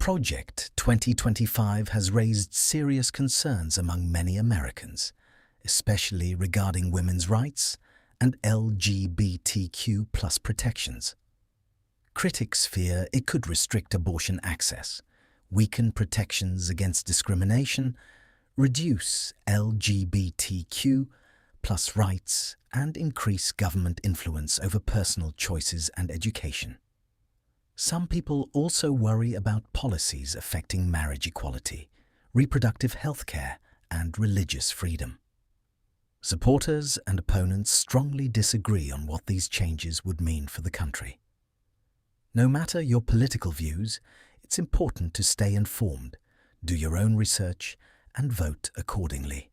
Project 2025 has raised serious concerns among many Americans, especially regarding women's rights and LGBTQ+ protections. Critics fear it could restrict abortion access, weaken protections against discrimination, reduce LGBTQ+ rights, and increase government influence over personal choices and education. Some people also worry about policies affecting marriage equality, reproductive health care, and religious freedom. Supporters and opponents strongly disagree on what these changes would mean for the country. No matter your political views, it's important to stay informed, do your own research, and vote accordingly.